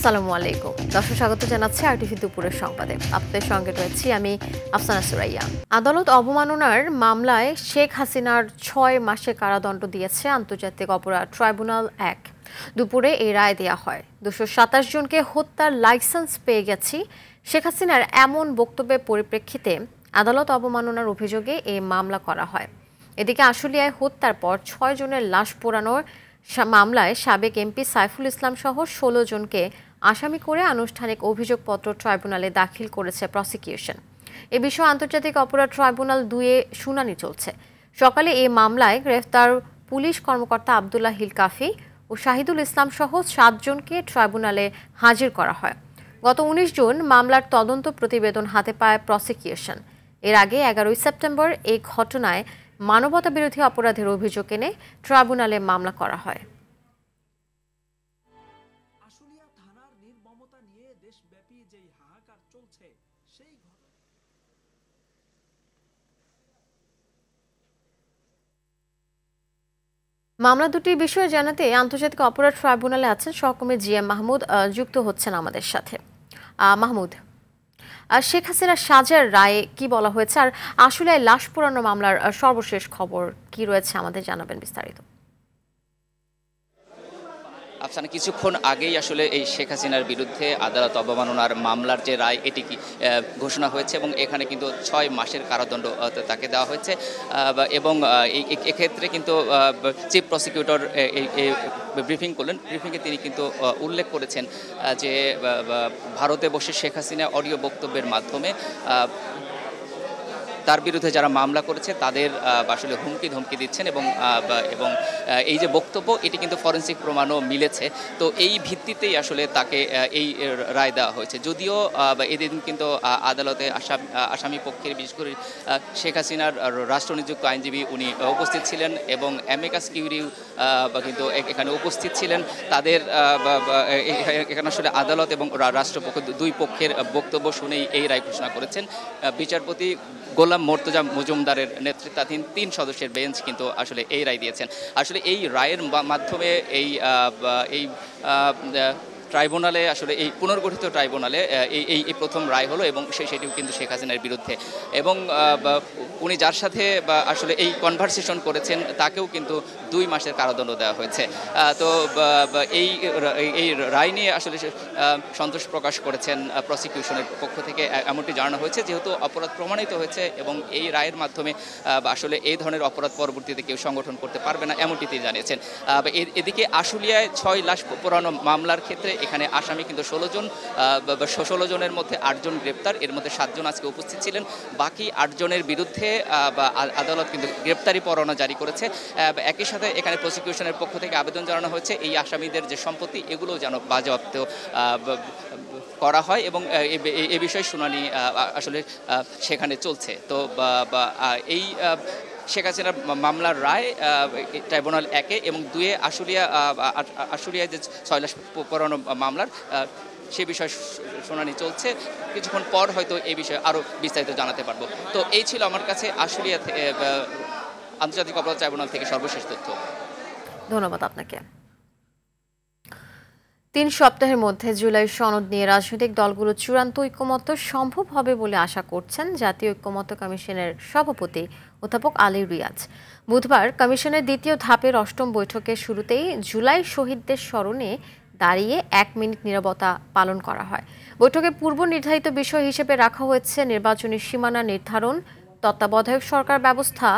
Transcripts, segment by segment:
আসসালামু আলাইকুম দর্শক, স্বাগত জানাচ্ছি আরটিভি দুপুরের সংবাদে। আপনাদের সঙ্গে রয়েছি আমি আফসানা সুরাইয়া। আদালত অবমাননার মামলায় শেখ হাসিনার 6 মাসে কারাদণ্ড দিয়েছে আন্তর্জাতিক অপরাধ ট্রাইব্যুনাল 1। দুপুরে এই রায় দেওয়া হয়। 227 জনকে হত্যার লাইসেন্স পেয়ে গেছি, শেখ হাসিনার এমন বক্তব্যের পরিপ্রেক্ষিতে আদালত অবমাননার অভিযোগে এই মামলা করা হয়। এদিকে আশুলিয়ায় হত্যার পর 6 জনের লাশ পোড়ানোর মামলায় সাবেক এমপি সাইফুল ইসলাম সহ 16 জনকে আসামি করে আনুষ্ঠানিক অভিযোগপত্র ট্রাইব্যুনালে দাখিল করেছে প্রসিকিউশন। এ বিষয়ে আন্তর্জাতিক অপরাধ ট্রাইব্যুনাল 2-এ শুনানি চলছে। সকালে এই মামলায় গ্রেফতার পুলিশ কর্মকর্তা আবদুল্লাহ হিল কাফি ও শাহিদুল ইসলাম সহ 7 জনকে ট্রাইব্যুনালে হাজির করা হয়। গত 19 জুন মামলার তদন্ত প্রতিবেদন হাতে পায় প্রসিকিউশন। এর আগে 11 সেপ্টেম্বর এই ঘটনায় মানবতাবিরোধী অপরাধের অভিযোগ এনে ট্রাইব্যুনালে মামলা করা হয়। আশুলিয়া থানার নির্মমতা নিয়ে দেশব্যাপী যেই হাহাকার চলছে সেই মামলা দুটির বিষয়ে জানাতে আন্তর্জাতিক অপরাধ ট্রাইব্যুনালে আছেন সহকর্মী জিএম মাহমুদ, যুক্ত হচ্ছেন আমাদের সাথে। মাহমুদ, শেখ হাসিনার সাজার রায়ে কি বলা হয়েছে, আর আসলে লাশ পোড়ানো মামলার সর্বশেষ খবর কি রয়েছে আমাদের জানাবেন বিস্তারিত। আফসানা, কিছুক্ষণ আগেই আসলে এই শেখ হাসিনার বিরুদ্ধে আদালত অবমাননার মামলার যে রায় এটি ঘোষণা হয়েছে এবং এখানে কিন্তু 6 মাসের কারাদণ্ড তাকে দেওয়া হয়েছে এবং এক্ষেত্রে কিন্তু চিফ প্রসিকিউটর ব্রিফিং করলেন। ব্রিফিংয়ে তিনি কিন্তু উল্লেখ করেছেন যে ভারতে বসে শেখ হাসিনা অডিও বক্তব্যের মাধ্যমে তার বিরুদ্ধে যারা মামলা করেছে তাদের আসলে হুমকি ধমকি দিচ্ছেন এবং এই যে বক্তব্য এটি কিন্তু ফরেন্সিক প্রমাণও মিলেছে। তো এই ভিত্তিতেই আসলে তাকে এই রায় দেওয়া হয়েছে। যদিও এদিন কিন্তু আদালতে আসামি পক্ষের বিশেষ করে শেখ হাসিনার রাষ্ট্রনিযুক্ত আইনজীবী উনি উপস্থিত ছিলেন এবং অ্যামিকাস কিউরিও কিন্তু এখানে উপস্থিত ছিলেন। তাদের এখানে আসলে আদালত এবং রাষ্ট্রপক্ষ দুই পক্ষের বক্তব্য শুনেই এই রায় ঘোষণা করেছেন। বিচারপতি গোলাম মোর্তজা মজুমদারের নেতৃত্বাধীন 3 সদস্যের বেঞ্চ কিন্তু আসলে এই রায় দিয়েছেন। আসলে এই রায়ের মাধ্যমে এই ট্রাইব্যুনালে আসলে এই পুনর্গঠিত ট্রাইব্যুনালে এই প্রথম রায় হলো এবং সেটিও কিন্তু শেখ হাসিনার বিরুদ্ধে এবং উনি যার সাথে আসলে এই কনভারসেশন করেছেন তাকেও কিন্তু 2 মাসের কারাদণ্ড দেওয়া হয়েছে। তো এই রায় নিয়ে আসলে সন্তোষ প্রকাশ করেছেন প্রসিকিউশনের পক্ষ থেকে, এমনটি জানানো হয়েছে যেহেতু অপরাধ প্রমাণিত হয়েছে এবং এই রায়ের মাধ্যমে আসলে এই ধরনের অপরাধ পরবর্তীতে কেউ সংগঠন করতে পারবে না, এমনটি তিনি জানিয়েছেন। এদিকে আশুলিয়ায় 6 লাশ পোড়ানো মামলার ক্ষেত্রে এখানে আসামি কিন্তু 16 জন। 16 জনের মধ্যে 8 জন গ্রেপ্তার, এর মধ্যে 7 জন আজকে উপস্থিত ছিলেন। বাকি 8 জনের বিরুদ্ধে আদালত কিন্তু গ্রেপ্তারি পরোয়ানা জারি করেছে। একই সাথে এখানে প্রসিকিউশনের পক্ষ থেকে আবেদন জানানো হয়েছে এই আসামিদের যে সম্পত্তি এগুলো যেন বাজেয়াপ্ত করা হয় এবং এ বিষয়ে শুনানি আসলে সেখানে চলছে। তো এই শেখ হাসিনার মামলার রায় ট্রাইব্যুনাল 1-এ এবং 2-এ আশুলিয়ায় যে 6 লাশ পোড়ানো মামলার সে বিষয়ে শুনানি চলছে। কিছুক্ষণ পর হয়তো এই বিষয়ে আরও বিস্তারিত জানাতে পারবো। তো এই ছিল আমার কাছে আশুলিয়া আন্তর্জাতিক অপরাধ ট্রাইব্যুনাল থেকে সর্বশেষ তথ্য। ধন্যবাদ আপনাকে। 3 সপ্তাহের মধ্যে জুলাই সনদ নিয়ে রাজনৈতিক দলগুলো চূড়ান্ত ঐক্যমত্য সম্ভব হবে বলে আশা করছেন জাতীয় ঐক্যমত্য কমিশনের সভাপতি অধ্যাপক আলী রিয়াজ। বুধবার কমিশনের দ্বিতীয় ধাপের 8ম বৈঠকের শুরুতেই জুলাই শহীদদের স্মরণে দাঁড়িয়ে 1 মিনিট নীরবতা পালন করা হয়। বৈঠকে পূর্ব নির্ধারিত বিষয় হিসেবে রাখা হয়েছে নির্বাচনী সীমানা নির্ধারণ, তত্ত্বাবধায়ক সরকার ব্যবস্থা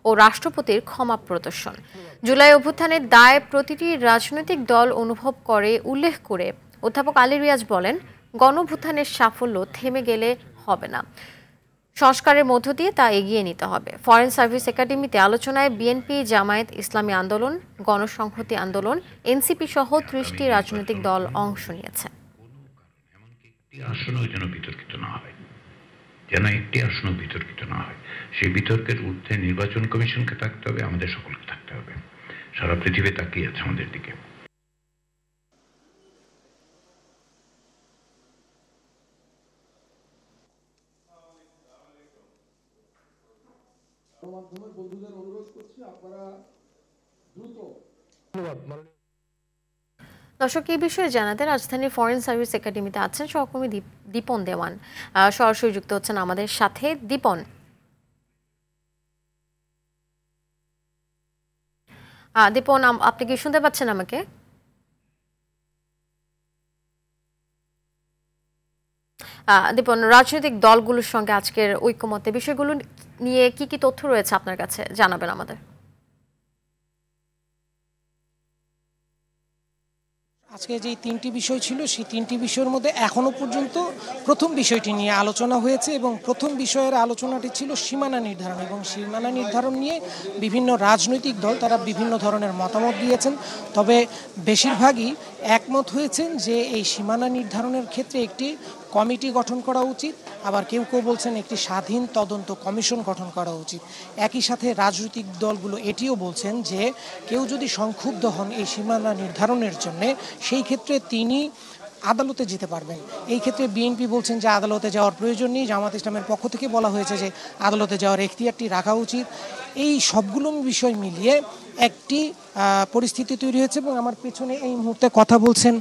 ও রাষ্ট্রপতির ক্ষমা প্রদর্শন। জুলাই অভ্যুত্থানের দায় প্রতিটি রাজনৈতিক দল অনুভব করে উল্লেখ করে অধ্যাপক আলী রিয়াজ বলেন, গণঅভ্যুত্থানের সাফল্য থেমে গেলে হবে না, সংস্কারের মধ্য দিয়ে তা এগিয়ে নিতে হবে। ফরেন সার্ভিস একাডেমিতে আলোচনায় বিএনপি, জামায়াত ইসলামী আন্দোলন, গণসংহতি আন্দোলন, এনসিপি সহ 30টি রাজনৈতিক দল অংশ নিয়েছে। যেন একটি আসনও বিতর্কিত না হয়, সেই বিতর্কের ঊর্ধ্বে নির্বাচন কমিশনকে থাকতে হবে, আমাদের সকলকে থাকতে হবে। সারা পৃথিবী তাকিয়ে আছে আমাদের দিকে। গণমাধ্যমের বন্ধুদের অনুরোধ করছি আপনারা দ্রুত দর্শক এই বিষয়ে জানাতে রাজধানীর ফরেন সার্ভিস একাডেমিতে আছেন সহকর্মী দীপন দেওয়ান, সরাসরি যুক্ত হচ্ছেন আমাদের সাথে। দীপন, আপনি কি শুনতে পাচ্ছেন আমাকে? দীপন, রাজনৈতিক দলগুলোর সঙ্গে আজকের ঐকমত্যে বিষয়গুলো নিয়ে কি কি তথ্য রয়েছে আপনার কাছে, জানাবেন আমাদের। আজকে যে তিনটি বিষয় ছিল সেই তিনটি বিষয়ের মধ্যে এখনো পর্যন্ত প্রথম বিষয়টি নিয়ে আলোচনা হয়েছে এবং প্রথম বিষয়ের আলোচনাটি ছিল সীমানা নির্ধারণ, এবং সীমানা নির্ধারণ নিয়ে বিভিন্ন রাজনৈতিক দল তারা বিভিন্ন ধরনের মতামত দিয়েছেন। তবে বেশিরভাগই একমত হয়েছেন যে এই সীমানা নির্ধারণের ক্ষেত্রে একটি কমিটি গঠন করা উচিত, আবার কেউ কেউ বলছেন একটি স্বাধীন তদন্ত কমিশন গঠন করা উচিত। একই সাথে রাজনৈতিক দলগুলো এটিও বলছেন যে কেউ যদি সংক্ষুব্ধ হন এই সীমানা নির্ধারণের জন্য, সেই ক্ষেত্রে তিনি আদালতে যেতে পারবেন। এই ক্ষেত্রে বিএনপি বলছেন যে আদালতে যাওয়ার প্রয়োজন নেই, জামাত ইসলামের পক্ষ থেকে বলা হয়েছে যে আদালতে যাওয়ার এখতিয়ারটি রাখা উচিত। এই সবগুলো বিষয় মিলিয়ে একটি পরিস্থিতি তৈরি হয়েছে এবং আমার পেছনে এই মুহূর্তে কথা বলছেন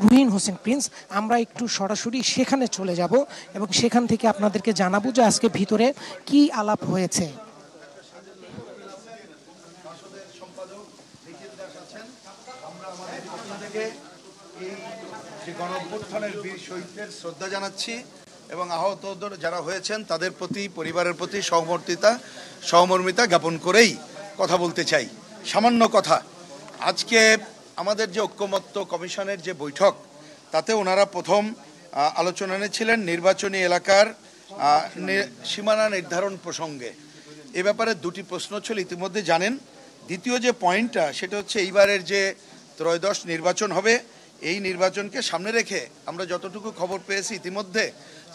রুহিন হোসেন প্রিন্স। আমরা একটু সরাসরি সেখানে চলে যাব এবং সেখান থেকে আপনাদেরকে জানাবো যে আজকে ভিতরে কি আলাপ হয়েছে। গণঅভ্যুত্থানের বীর শহীদদের শ্রদ্ধা জানাচ্ছি এবং আহতদের যারা হয়েছেন তাদের প্রতি, পরিবারের প্রতি সহমর্মিতা জ্ঞাপন করেই কথা বলতে চাই। সামান্য কথা, আজকে আমাদের যে ঐকমত্য কমিশনের যে বৈঠক, তাতে ওনারা প্রথম আলোচনা এনেছিলেন নির্বাচনী এলাকার সীমানা নির্ধারণ প্রসঙ্গে। এ ব্যাপারে দুটি প্রশ্ন ছিল, ইতিমধ্যে জানেন। দ্বিতীয় যে পয়েন্টটা, সেটা হচ্ছে এইবারের যে ত্রয়োদশ নির্বাচন হবে, এই নির্বাচনকে সামনে রেখে আমরা যতটুকু খবর পেয়েছি ইতিমধ্যে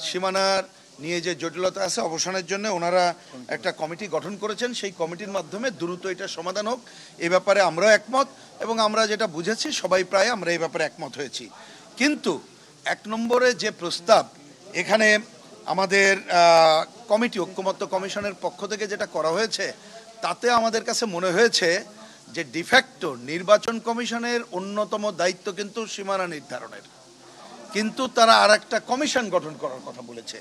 সীমানার নিয়ে যে জটিলতা আছে অবসানের জন্য ওনারা একটা কমিটি গঠন করেছেন। সেই কমিটির মাধ্যমে দ্রুত এটা সমাধান হোক, এ ব্যাপারে আমরাও একমত এবং আমরা যেটা বুঝেছি সবাই প্রায় আমরা এই ব্যাপারে একমত হয়েছি। কিন্তু এক নম্বরে যে প্রস্তাব এখানে আমাদের কমিটি, ঐকমত্য কমিশনের পক্ষ থেকে যেটা করা হয়েছে, তাতে আমাদের কাছে মনে হয়েছে যে ডিফ্যাক্টো নির্বাচন কমিশনের অন্যতম দায়িত্ব কিন্তু সীমানা নির্ধারণের, কিন্তু তারা আর একটা কমিশন গঠন করার কথা বলেছে।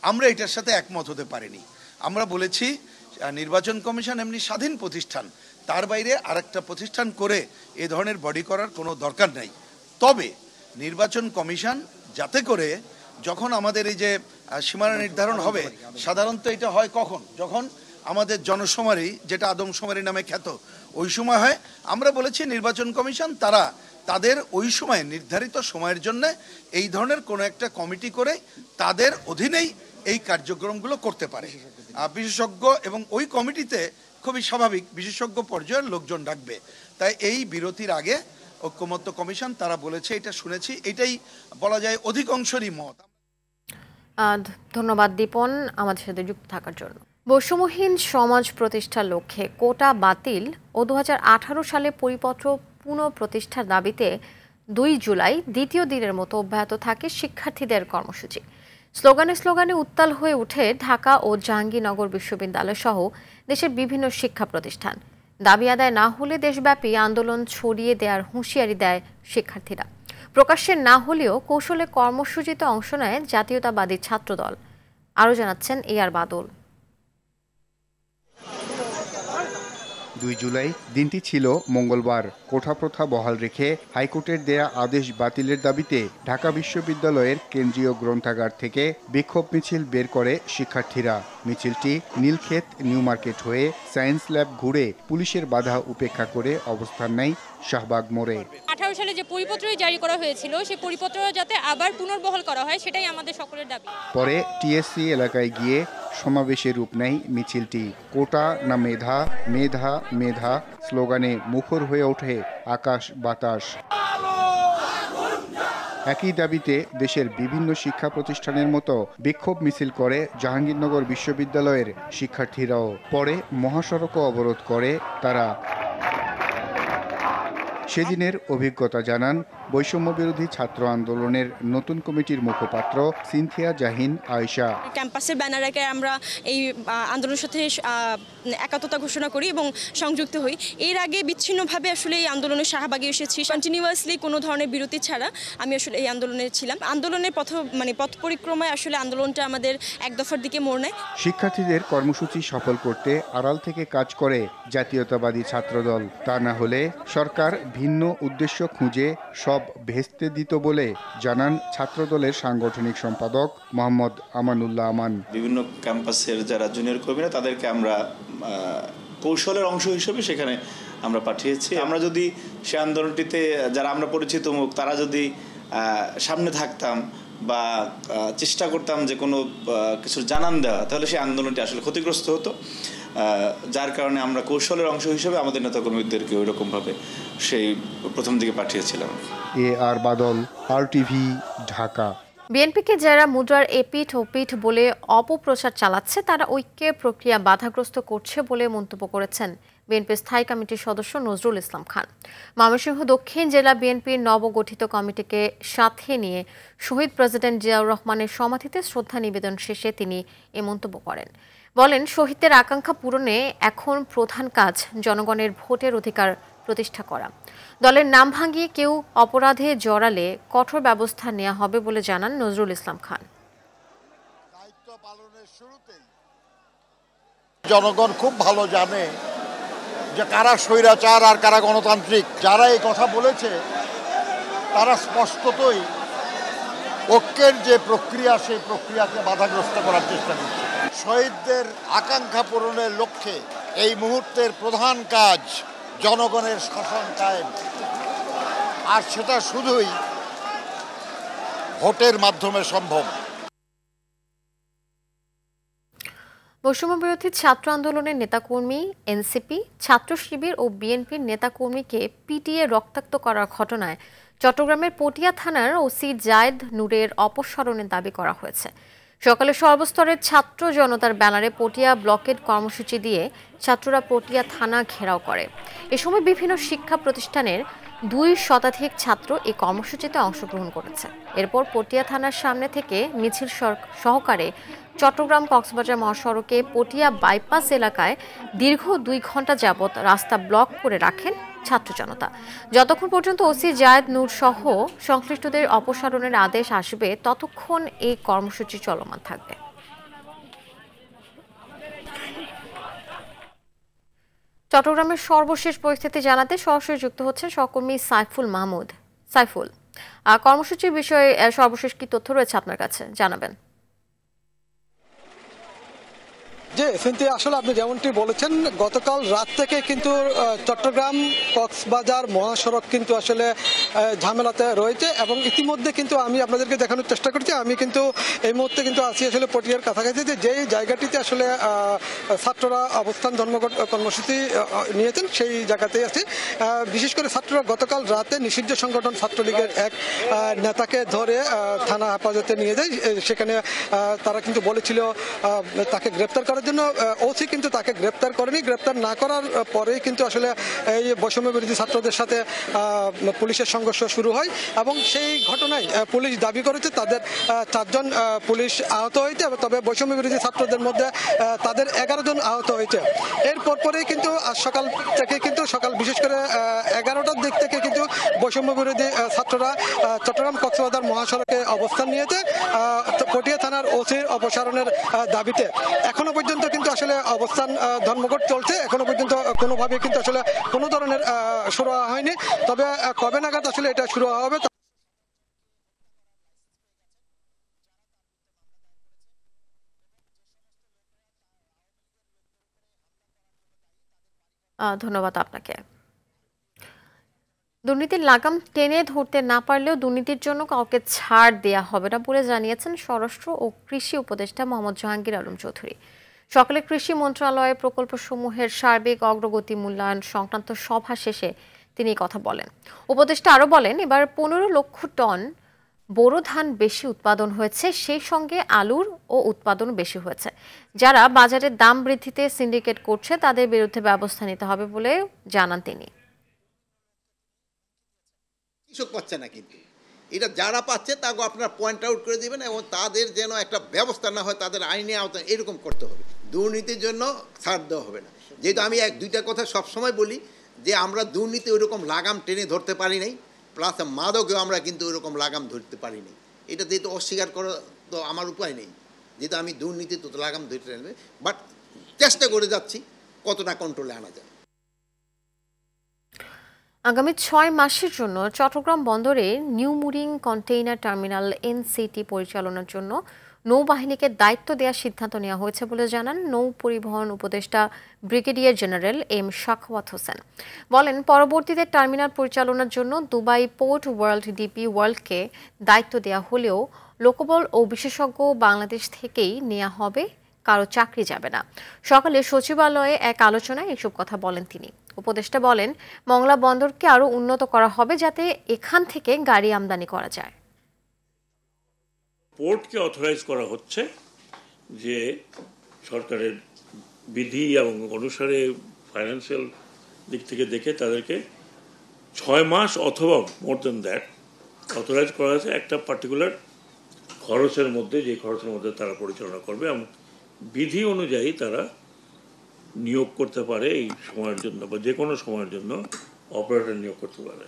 আমরা এটার সাথে একমত হতে পারিনি। আমরা বলেছি নির্বাচন কমিশন এমনি স্বাধীন প্রতিষ্ঠান, তার বাইরে আর একটা প্রতিষ্ঠান করে এ ধরনের বডি করার কোনো দরকার নাই। তবে নির্বাচন কমিশন যাতে করে যখন আমাদের এই যে সীমানা নির্ধারণ হবে, সাধারণত এটা হয় কখন, যখন আমাদের জনশুমারি, যেটা আদমশুমারি নামে খ্যাত, ওই সময় হয়। আমরা বলেছি নির্বাচন কমিশন তারা তাদের ওই সময় নির্ধারিত সময়ের জন্য এই ধরনের কোনো একটা কমিটি করে তাদের অধীনেই এই কার্যক্রমগুলো করতে পারে বিশেষজ্ঞ, এবং ওই কমিটিতে খুবই স্বাভাবিক বিশেষজ্ঞ পর্যায়ের লোকজন ডাকবে। তাই এই বিরতির আগে ঐকমত্য কমিশন তারা বলেছে, এটা শুনেছি, এটাই বলা যায় অধিকাংশেরই মত। ধন্যবাদ দীপন আমাদের সাথে যুক্ত থাকার জন্য। বৈষম্যহীন সমাজ প্রতিষ্ঠার লক্ষ্যে কোটা বাতিল ও 2018 সালে পরিপত্র পুনঃপ্রতিষ্ঠার দাবিতে 2 জুলাই দ্বিতীয় দিনের মতো অব্যাহত থাকে শিক্ষার্থীদের কর্মসূচি। স্লোগানে স্লোগানে উত্তাল হয়ে ওঠে ঢাকা ও জাহাঙ্গীরনগর বিশ্ববিদ্যালয় সহ দেশের বিভিন্ন শিক্ষা প্রতিষ্ঠান। দাবি আদায় না হলে দেশব্যাপী আন্দোলন ছড়িয়ে দেওয়ার হুঁশিয়ারি দেয় শিক্ষার্থীরা। প্রকাশ্যে না হলেও কৌশলে কর্মসূচিতে অংশ নেয় জাতীয়তাবাদী ছাত্রদল। আরও জানাচ্ছেন এআর বাদল। 2 জুলাই দিনটি ছিল মঙ্গলবার। কোটা প্রথা বহাল রেখে হাইকোর্টের দেয়া আদেশ বাতিলের দাবিতে ঢাকা বিশ্ববিদ্যালয়ের কেন্দ্রীয় গ্রন্থাগার থেকে বিক্ষোভ মিছিল বের করে শিক্ষার্থীরা। মিছিলটি নীলক্ষেত নিউ মার্কেট হয়ে সায়েন্স ল্যাব ঘুরে পুলিশের বাধা উপেক্ষা করে অবস্থান নেয় শাহবাগ মোড়ে। 18 সালে যে পরিপত্র জারি করা হয়েছিল সেই পরিপত্র যাতে আবার পুনর্বহাল করা হয়, সেটাই আমাদের সকলের দাবি। পরে টিএসসি এলাকায় গিয়ে সমাবেশে রূপ নেয় মিছিলটি। কোটা না মেধা, মেধা মেধা স্লোগানে মুখর হয়ে ওঠে আকাশ বাতাস। একই দাবিতে দেশের বিভিন্ন শিক্ষা প্রতিষ্ঠানের মতো বিক্ষোভ মিছিল করে জাহাঙ্গীরনগর বিশ্ববিদ্যালয়ের শিক্ষার্থীরাও। পরে মহাসড়ক অবরোধ করে তারা। সেদিনের অভিজ্ঞতা জানান বৈষম্য বিরোধী ছাত্র আন্দোলনের নতুন কমিটির মুখপাত্র সিনথিয়া জাহিন আয়েশা। ক্যাম্পাসের ব্যানার রেখে আমরা এই আন্দোলনের সাথে একাত্মতা ঘোষণা করি এবং সংযুক্ত হই। এর আগে বিচ্ছিন্নভাবে আসলে এই আন্দোলনে শাহবাগে এসেছি, কন্টিনিউয়াসলি কোনো ধরনের বিরতি ছাড়া আমি আসলে এই আন্দোলনে ছিলাম। আন্দোলনের পথ পরিক্রমায় আসলে আন্দোলনটা আমাদের এক দফার দিকে মোড় নেয়। শিক্ষার্থীদের কর্মসূচি সফল করতে আড়াল থেকে কাজ করে জাতীয়তাবাদী ছাত্রদল। তা না হলে সরকার ভিন্ন উদ্দেশ্য খুঁজে সব ভেস্তে দিত বলে জানান ছাত্রদলের সাংগঠনিক সম্পাদক মোহাম্মদ আমানুল্লাহ আমান। বিভিন্ন ক্যাম্পাসের যারা জুনিয়র কর্মীরা তাদেরকে আমরা কৌশলের অংশ হিসেবে সেখানে আমরা পাঠিয়েছি। আমরা যদি সে আন্দোলনটিতে যারা আমরা পরিচিত মুখ তারা যদি সামনে থাকতাম বা চেষ্টা করতাম যে কোনো কিছু জানান দেওয়া, তাহলে সেই আন্দোলনটি আসলে ক্ষতিগ্রস্ত হতো। যার কারণে আমরা কৌশলের অংশ হিসেবে আমাদের নেতাকর্মীদেরকে ওই রকমভাবে সেই প্রথম দিকে পাঠিয়েছিলাম। আর বাদল, RTV, ঢাকা। বিএনপিকে যারা মুদ্রার এপিঠ ও পিঠ বলে অপপ্রচার চালাচ্ছে তারা ঐক্যের প্রক্রিয়া বাধাগ্রস্ত করছে বলে মন্তব্য করেছেন বিএনপির স্থায়ী কমিটির সদস্য নজরুল ইসলাম খান। ময়মনসিংহ দক্ষিণ জেলা বিএনপির নবগঠিত কমিটিকে সাথে নিয়ে শহীদ প্রেসিডেন্ট জিয়াউর রহমানের সমাধিতে শ্রদ্ধা নিবেদন শেষে তিনি এ মন্তব্য করেন। বলেন, শহীদদের আকাঙ্ক্ষা পূরণে এখন প্রধান কাজ জনগণের ভোটের অধিকার প্রতিষ্ঠা করা। দলের নাম ভাঙিয়ে কেউ অপরাধে জড়ালে কঠোর ব্যবস্থা নেওয়া হবে বলে জানান নজরুল ইসলাম খান। দায়িত্ব পালনের শুরুতেই জনগণ খুব ভালো জানে যে কারা স্বৈরাচার আর কারা গণতান্ত্রিক। যারা এই কথা বলেছে তারা স্পষ্টতই ঐক্যের যে প্রক্রিয়া সেই প্রক্রিয়াকে বাধাগ্রস্ত করার চেষ্টা করছে। শহীদদের আকাঙ্ক্ষা পূরণের লক্ষ্যে এই মুহূর্তের প্রধান কাজ জনগণের শাসন কায়েম, আর সেটা শুধুই ভোটের মাধ্যমে সম্ভব। বৈষম্য বিরোধী ছাত্র আন্দোলনের নেতাকর্মী, এনসিপি, ছাত্র শিবির ও বিএনপির নেতাকর্মীকে পিটিয়ে রক্তাক্ত করার ঘটনায় চট্টগ্রামের পটিয়া থানার ওসি জায়েদ নূরের অপসারণের দাবি করা হয়েছে। সকালে সর্বস্তরের ছাত্র জনতার ব্যানারে পটিয়া ব্লকের কর্মসূচি দিয়ে ছাত্ররা পটিয়া থানা ঘেরাও করে। এ সময় বিভিন্ন শিক্ষা প্রতিষ্ঠানের 2 শতাধিক ছাত্র এই কর্মসূচিতে অংশগ্রহণ করেছে। এরপর পটিয়া থানার সামনে থেকে মিছিল সহকারে চট্টগ্রাম কক্সবাজার মহাসড়কে পটিয়া বাইপাস এলাকায় দীর্ঘ 2 ঘন্টা যাবৎ রাস্তা ব্লক করে রাখেন ছাত্র জনতা। যতক্ষণ পর্যন্ত ওসি জায়েদ নূর সহ সংশ্লিষ্টদের অপসারণের আদেশ আসবে ততক্ষণ এই কর্মসূচি চলমান থাকবে। চট্টগ্রামের সর্বশেষ পরিস্থিতি জানাতে সরাসরি যুক্ত হচ্ছেন সহকর্মী সাইফুল মাহমুদ। সাইফুল, কর্মসূচির বিষয়ে সর্বশেষ কি তথ্য রয়েছে আপনার কাছে, জানাবেন? যে সিনথিয়া, আসলে আপনি যেমনটি বলেছেন, গতকাল রাত থেকে কিন্তু চট্টগ্রাম কক্সবাজার মহাসড়ক কিন্তু আসলে ঝামেলাতে রয়েছে এবং ইতিমধ্যে কিন্তু আমি আপনাদেরকে দেখানোর চেষ্টা করছি। আমি কিন্তু এই মুহূর্তে কিন্তু আছি আসলে পটিয়ার কাছাকাছি, যেই জায়গাটিতে আসলে ছাত্ররা অবস্থান ধর্মঘট কর্মসূচি নিয়েছেন সেই জায়গাতেই আছি। বিশেষ করে ছাত্ররা গতকাল রাতে নিষিদ্ধ সংগঠন ছাত্রলীগের এক নেতাকে ধরে থানা হেফাজতে নিয়ে যায়। সেখানে তারা কিন্তু বলেছিল তাকে গ্রেপ্তার করার জন্য। ওসি কিন্তু তাকে গ্রেপ্তার করেনি। গ্রেপ্তার না করার পরেই কিন্তু আসলে এই বৈষম্য বিরোধী ছাত্রদের সাথে পুলিশের সংঘর্ষ শুরু হয় এবং সেই ঘটনায় পুলিশ দাবি করেছে তাদের 4 জন পুলিশ আহত হয়েছে, তবে বৈষম্য বিরোধী ছাত্রদের মধ্যে তাদের 11 জন আহত হয়েছে। এর পরপরেই কিন্তু সকাল থেকে কিন্তু বিশেষ করে 11টার দিক থেকে কিন্তু বৈষম্য বিরোধী ছাত্ররা চট্টগ্রাম কক্সবাজার মহাসড়কে অবস্থান নিয়েছে পটিয়া থানার ওসির অপসারণের দাবিতে। এখনো পর্যন্ত কিন্তু আসলে অবস্থান ধর্মঘট চলছে। এখনো পর্যন্ত কোনোভাবে কিন্তু আসলে কোনো ধরনের শুরু হয়নি, তবে কবে নাগাদ আসলে এটা শুরু হবে। ধন্যবাদ আপনাকে। দুর্নীতির লাগাম টেনে ধরতে না পারলেও দুর্নীতির জন্য কাউকে ছাড় দেয়া হবে না বলে জানিয়েছেন স্বরাষ্ট্র ও কৃষি উপদেষ্টা মোহাম্মদ জাহাঙ্গীর আলম চৌধুরী। সকালে কৃষি মন্ত্রণালয়ের প্রকল্পসমূহের সার্বিক অগ্রগতি মূল্যায়ন সংক্রান্ত সভা শেষে তিনি কথা বলেন। উপদেষ্টা আরও বলেন, এবার 15 লক্ষ টন বোরো ধান বেশি উৎপাদন হয়েছে, সেই সঙ্গে আলুর ও উৎপাদন বেশি হয়েছে। যারা বাজারের দাম বৃদ্ধিতে সিন্ডিকেট করছে তাদের বিরুদ্ধে ব্যবস্থা নিতে হবে বলে জানান তিনি। সুযোগ পাচ্ছে না, কিন্তু এটা যারা পাচ্ছে তাকে আপনারা পয়েন্ট আউট করে দেবেন এবং তাদের যেন একটা ব্যবস্থা না হয়, তাদের আইনে আওতায় এরকম করতে হবে। দুর্নীতির জন্য ছাড় দেওয়া হবে না। যেহেতু আমি দুইটা কথা সবসময় বলি যে আমরা দুর্নীতি ওইরকম লাগাম টেনে ধরতে পারি নাই, প্লাস মাদকেও আমরা কিন্তু ওইরকম লাগাম ধরতে পারি নাই। এটা যেহেতু অস্বীকার করা তো আমার উপায় নেই, যেহেতু আমি দুর্নীতি তো লাগাম ধরতে নেবে, বাট চেষ্টা করে যাচ্ছি কতটা কন্ট্রোলে আনা যায়। আগামী 6 মাসের জন্য চট্টগ্রাম বন্দরে new mooring container terminal NCT পরিচালনার জন্য নৌবাহিনীকে দায়িত্ব দেওয়ার সিদ্ধান্ত নেওয়া হয়েছে বলে জানান নৌ পরিবহন উপদেষ্টা brigadier general M Shakhawat Hossain. বলেন, পরবর্তীতে টার্মিনাল পরিচালনার জন্য দুবাই পোর্ট ওয়ার্ল্ড ডিপি ওয়ার্ল্ডকে দায়িত্ব দেওয়া হলেও লোকবল ও বিশেষজ্ঞ বাংলাদেশ থেকেই নেওয়া হবে, কারো চাকরি যাবে না। সকালে সচিবালয়ে এক আলোচনায় এসব কথা বলেন তিনি। উপদেষ্টা বলেন, মংলা বন্দরকে আরও উন্নত করা হবে যাতে এখান থেকে গাড়ি আমদানি করা যায়। পোর্টকে অথরাইজ করা হচ্ছে যে সরকারের বিধি এবং অনুসারে ফাইন্যান্সিয়াল দিক থেকে দেখে তাদেরকে 6 মাস অথবা মোর দেন দ্যাট অথরাইজ করা হয়েছে একটা পার্টিকুলার খরচের মধ্যে, যে খরচের মধ্যে তারা পরিচালনা করবে এবং বিধি অনুযায়ী তারা নিয়োগ করতে পারে এই সময়ের জন্য বা যে কোনো সময়ের জন্য অপারেটর নিয়োগ করতে পারে।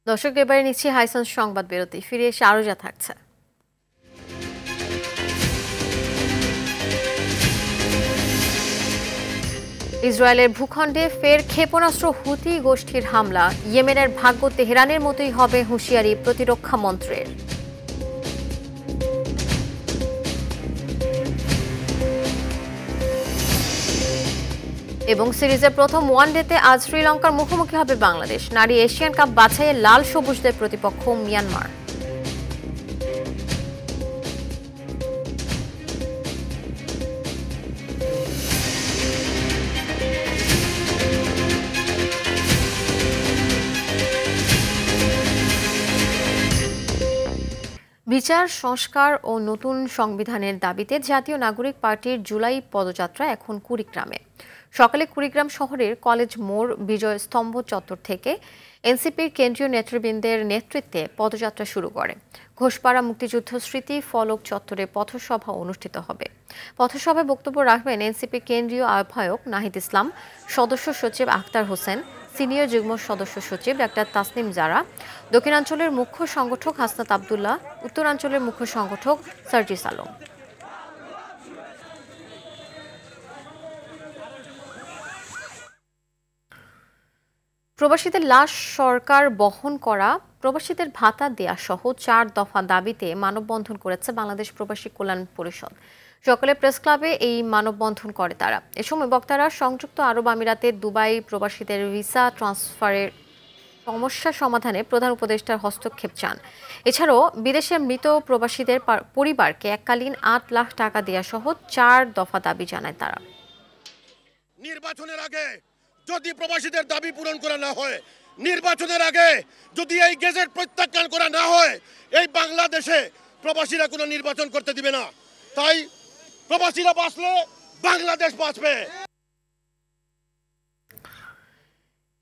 দর্শক, এবারে নিচ্ছি হাইসেন্স সংবাদ বিরতি। ফিরে এসে আরও যা থাকছে। ইসরায়েলের ভূখণ্ডে ফের ক্ষেপণাস্ত্র হুতি গোষ্ঠীর হামলা, ইয়েমেনের ভাগ্য তেহরানের মতোই হবে হুঁশিয়ারি প্রতিরক্ষা মন্ত্রের। এবং সিরিজের প্রথম ওয়ানডেতে আজ শ্রীলঙ্কার মুখোমুখি হবে বাংলাদেশ। নারী এশিয়ান কাপ বাছাইয়ে লাল সবুজদের প্রতিপক্ষ মিয়ানমার। বিচার সংস্কার ও নতুন সংবিধানের দাবিতে জাতীয় নাগরিক পার্টির জুলাই পদযাত্রা এখন কুড়িগ্রামে। সকালে কুড়িগ্রাম শহরের কলেজ মোড় বিজয় স্তম্ভ চত্বর থেকে এনসিপির কেন্দ্রীয় নেতৃবৃন্দের নেতৃত্বে পদযাত্রা শুরু করে। ঘোষপাড়া মুক্তিযুদ্ধ স্মৃতি ফলক চত্বরে পথসভা অনুষ্ঠিত হবে। পথসভায় বক্তব্য রাখবেন এনসিপির কেন্দ্রীয় আহ্বায়ক নাহিদ ইসলাম, সদস্য সচিব আখতার হোসেন, সিনিয়র যুগ্ম সদস্য সচিব ডাক্তার তাসনিম জারা, দক্ষিণাঞ্চলের মুখ্য সংগঠক হাসনাত আবদুল্লাহ, উত্তরাঞ্চলের মুখ্য সংগঠক সার্জিস আলম। প্রবাসীদের লাশ সরকার বহন করা, প্রবাসীদের ভাতা দেয়া সহ 4 দফা দাবিতে মানববন্ধন করেছে বাংলাদেশ প্রবাসী কল্যাণ পরিষদ। সকালে প্রেস ক্লাবে এই মানববন্ধন করে তারা। এ সময় বক্তারা সংযুক্ত আরব আমিরাতে দুবাই প্রবাসীদের ভিসা ট্রান্সফারের সমস্যা সমাধানে প্রধান উপদেষ্টার হস্তক্ষেপ চান। এছাড়াও বিদেশে মৃত প্রবাসীদের পরিবারকে এককালীন 8 লাখ টাকা দেয়া সহ 4 দফা দাবি জানায় তারা। নির্বাচনের আগে যদি প্রবাসীদের দাবি পূরণ করা না হয়, নির্বাচনের আগে যদি এই গেজেট প্রত্যাখ্যান করা না হয়, এই বাংলাদেশে প্রবাসীরা কোনো নির্বাচন করতে দিবে না। তাই প্রবাসীরা বাঁচলে বাংলাদেশ বাঁচবে।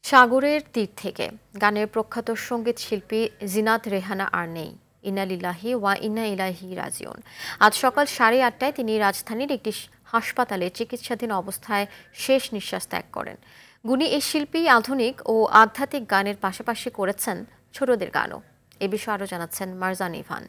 সাগরের তীর থেকে গানের প্রখ্যাত সঙ্গীত শিল্পী জিনাত রেহানা আর নেই। ইন্না লিল্লাহি ওয়া ইন্না ইলাইহি রাজিউন। আজ সকাল 8:30টায় তিনি রাজধানীর একটি হাসপাতালে চিকিৎসাধীন অবস্থায় শেষ নিঃশ্বাস ত্যাগ করেন। গুণী এই শিল্পী আধুনিক ও আধ্যাত্মিক গানের পাশাপাশি করেছেন ছোটদের গানও। এ বিষয়ে আরও জানাচ্ছেন মারজান ইভান।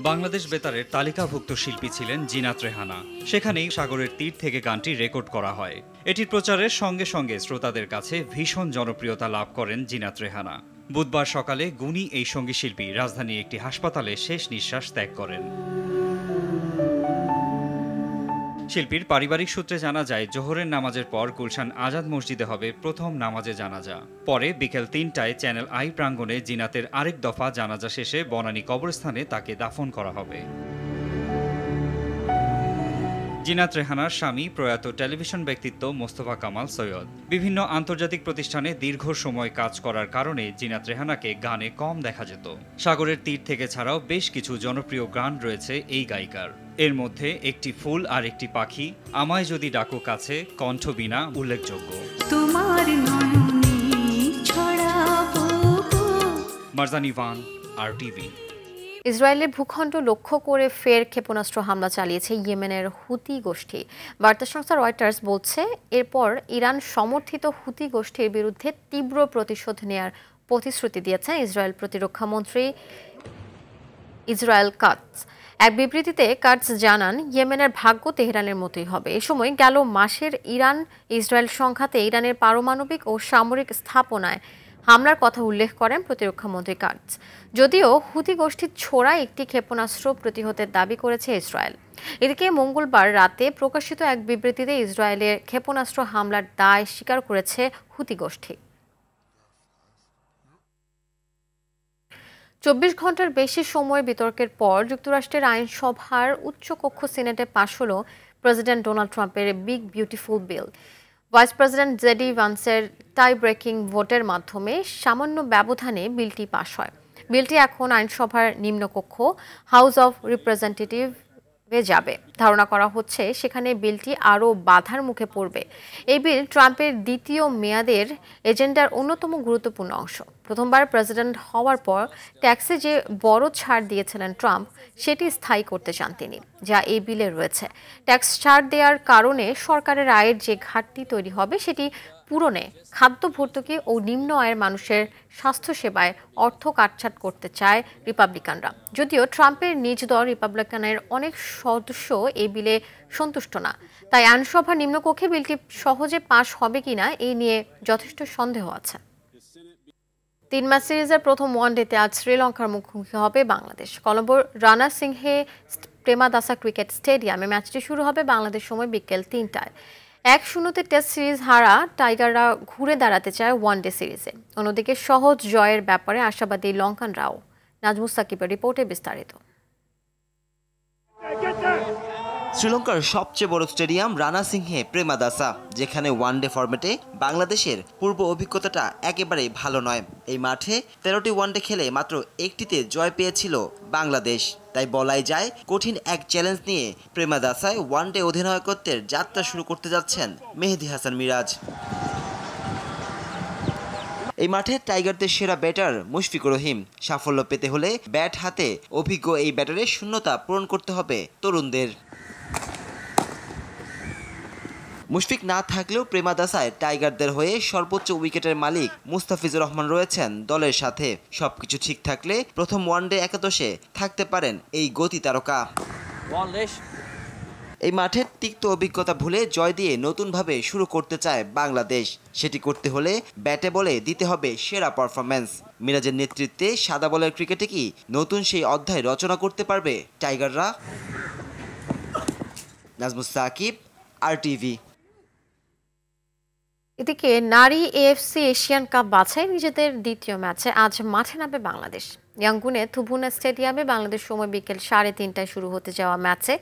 বাংলাদেশ বেতারের তালিকাভুক্ত শিল্পী ছিলেন জিনাত রেহানা। সেখানেই সাগরের তীর থেকে গানটি রেকর্ড করা হয়। এটির প্রচারের সঙ্গে সঙ্গে শ্রোতাদের কাছে ভীষণ জনপ্রিয়তা লাভ করেন জিনাত রেহানা। বুধবার সকালে গুণী এই সঙ্গীত শিল্পী রাজধানীর একটি হাসপাতালে শেষ নিঃশ্বাস ত্যাগ করেন। শিল্পীর পারিবারিক সূত্রে জানা যায়, জোহরের নামাজের পর গুলশান আজাদ মসজিদে হবে প্রথম নামাজে জানাজা। পরে বিকেল 3টায় চ্যানেল আই প্রাঙ্গণে জিনাতের আরেক দফা জানাজা শেষে বনানী কবরস্থানে তাকে দাফন করা হবে। জিনাত রেহানার স্বামী প্রয়াত টেলিভিশন ব্যক্তিত্ব মোস্তফা কামাল সৈয়দ। বিভিন্ন আন্তর্জাতিক প্রতিষ্ঠানে দীর্ঘ সময় কাজ করার কারণে জিনাত রেহানাকে গানে কম দেখা যেত। সাগরের তীর থেকে ছাড়াও বেশ কিছু জনপ্রিয় গান রয়েছে এই গায়িকার। এর মধ্যে একটি ফুল আর একটি পাখি, আমায় যদি ডাকো কাছে, কণ্ঠবীণা উল্লেখযোগ্য। মারজানি ভান, RTV। ইসরায়েলের ভূখণ্ড লক্ষ্য করে ফের ক্ষেপণাস্ত্র হামলা চালিয়েছে ইয়েমেনের হুতি গোষ্ঠী। বার্তা সংস্থা রয়টার্স বলছে, এরপর ইরান সমর্থিত হুতি গোষ্ঠীর বিরুদ্ধে তীব্র প্রতিশোধ নেয়ার প্রতিশ্রুতি দিয়েছেন ইসরায়েল প্রতিরক্ষামন্ত্রী ইসরায়েল কাটজ। এক বিবৃতিতে কাটজ জানান, ইয়েমেনের ভাগ্য তেহরানের মতোই হবে। এ সময় গেল মাসের ইরান ইসরায়েল সংঘাতে ইরানের পারমাণবিক ও সামরিক স্থাপনায় হামলার কথা উল্লেখ করেন প্রতিরক্ষামন্ত্রী কাটজ। যদিও হুতি গোষ্ঠীর ছোড়া একটি ক্ষেপণাস্ত্র প্রতিহতের দাবি করেছে ইসরায়েল। এদিকে মঙ্গলবার রাতে প্রকাশিত এক বিবৃতিতে ইসরায়েলের ক্ষেপণাস্ত্র হামলার দায় স্বীকার করেছে হুতি গোষ্ঠী। 24 ঘন্টার বেশি সময় বিতর্কের পর যুক্তরাষ্ট্রের আইনসভার উচ্চকক্ষ সিনেটে পাশ হল প্রেসিডেন্ট ডোনাল্ড ট্রাম্পের big beautiful bill. Vice president JD ভান্সের টাই ব্রেকিং ভোটের মাধ্যমে সামান্য ব্যবধানে বিলটি পাশ হয়। বিলটি এখন আইনসভার নিম্নকক্ষ হাউস অব রিপ্রেজেন্টেটিভে যাবে। ধারণা করা হচ্ছে সেখানে বিলটি আরও বাধার মুখে পড়বে। এই বিল ট্রাম্পের দ্বিতীয় মেয়াদের এজেন্ডার অন্যতম গুরুত্বপূর্ণ অংশ। প্রথমবার প্রেসিডেন্ট হওয়ার পর ট্যাক্সে যে বড় ছাড় দিয়েছিলেন ট্রাম্প, সেটি স্থায়ী করতে চান তিনি, যা এই বিলে রয়েছে। ট্যাক্স ছাড় দেওয়ার কারণে সরকারের আয়ের যে ঘাটতি তৈরি হবে, সেটি পূরণে খাদ্য ভর্তুকি ও নিম্ন আয়ের মানুষের স্বাস্থ্যসেবায় অর্থ কাটছাট করতে চায় রিপাবলিকানরা। যদিও ট্রাম্পের নিজ দল রিপাবলিকানের অনেক সদস্য এই বিলে সন্তুষ্ট না, তাই আইনসভার নিম্নকক্ষে বিলটি সহজে পাশ হবে কিনা এই নিয়ে যথেষ্ট সন্দেহ আছে। 3 ম্যাচ সিরিজের প্রথম ওয়ানডেতে আজ শ্রীলঙ্কার মুখোমুখি হবে বাংলাদেশ। কলম্বোর রানা সিংহে প্রেমাদাসা ক্রিকেট স্টেডিয়ামে ম্যাচটি শুরু হবে বাংলাদেশ সময় বিকেল 3টায়। 1-0 টেস্ট সিরিজ হারা টাইগাররা ঘুরে দাঁড়াতে চায় ওয়ানডে সিরিজে। অন্যদিকে সহজ জয়ের ব্যাপারে আশাবাদী লঙ্কানরাও। নাজমুস সাকিবের রিপোর্টে বিস্তারিত। শ্রীলঙ্কার সবচেয়ে বড় স্টেডিয়াম রানা সিংহে প্রেমাদাসা, যেখানে ওয়ানডে ফরম্যাটে বাংলাদেশের পূর্ব অভিজ্ঞতাটা একেবারেই ভালো নয়। এই মাঠে 13টি ওয়ানডে খেলে মাত্র একটিতে জয় পেয়েছিল বাংলাদেশ। তাই বলাই যায় কঠিন এক চ্যালেঞ্জ নিয়ে প্রেমাদাসায় ওয়ানডে অধিনায়কত্বের যাত্রা শুরু করতে যাচ্ছেন মেহেদী হাসান মিরাজ। এই মাঠে টাইগারদের সেরা ব্যাটার মুশফিকুর রহিম। সাফল্য পেতে হলে ব্যাট হাতে অভিজ্ঞ এই ব্যাটারের শূন্যতা পূরণ করতে হবে তরুণদের। মুশফিক না থাকলেও প্রেমাদাসায় টাইগারদের হয়ে সর্বোচ্চ উইকেটের মালিক মুস্তাফিজুর রহমান রয়েছেন দলের সাথে। সবকিছু ঠিক থাকলে প্রথম ওয়ানডে একাদশে থাকতে পারেন এই গতি তারকা। এই মাঠের তিক্ত অভিজ্ঞতা ভুলে জয় দিয়ে নতুনভাবে শুরু করতে চায় বাংলাদেশ। সেটি করতে হলে ব্যাটে বলে দিতে হবে সেরা পারফরম্যান্স। মিরাজের নেতৃত্বে সাদা বলের ক্রিকেটে কি নতুন সেই অধ্যায় রচনা করতে পারবে টাইগাররা? নাজমুস সাকিব, RTV। এদিকে নারী AFC এশিয়ান কাপ বাছাই নিজেদের দ্বিতীয় ম্যাচে আজ মাঠে নামবে বাংলাদেশ। ইয়াঙ্গুনে থুবুনা স্টেডিয়ামে বাংলাদেশ সময় বিকেল 3:30টায় শুরু হতে যাওয়া ম্যাচে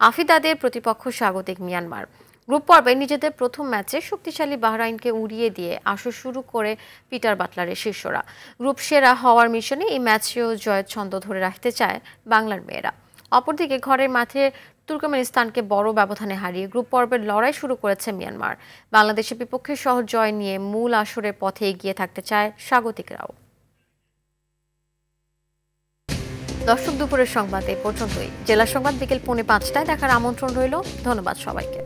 আফিদাদের প্রতিপক্ষ স্বাগতিক মিয়ানমার। গ্রুপ পর্বে নিজেদের প্রথম ম্যাচে শক্তিশালী বাহরাইনকে উড়িয়ে দিয়ে আসর শুরু করে পিটার বাটলারের শিষ্যরা। গ্রুপ সেরা হওয়ার মিশনে এই ম্যাচেও জয়ের ছন্দ ধরে রাখতে চায় বাংলার মেয়েরা। অপরদিকে ঘরের মাঠে তুর্কমেনিস্তানকে বড় ব্যবধানে হারিয়ে গ্রুপ পর্বের লড়াই শুরু করেছে মিয়ানমার। বাংলাদেশের বিপক্ষে সহজ জয় নিয়ে মূল আসরের পথে এগিয়ে থাকতে চায় স্বাগতিকরাও। দর্শক, দুপুরের সংবাদ এ পর্যন্তই। জেলা সংবাদ বিকেল 4:05টায় দেখার আমন্ত্রণ রইল। ধন্যবাদ সবাইকে।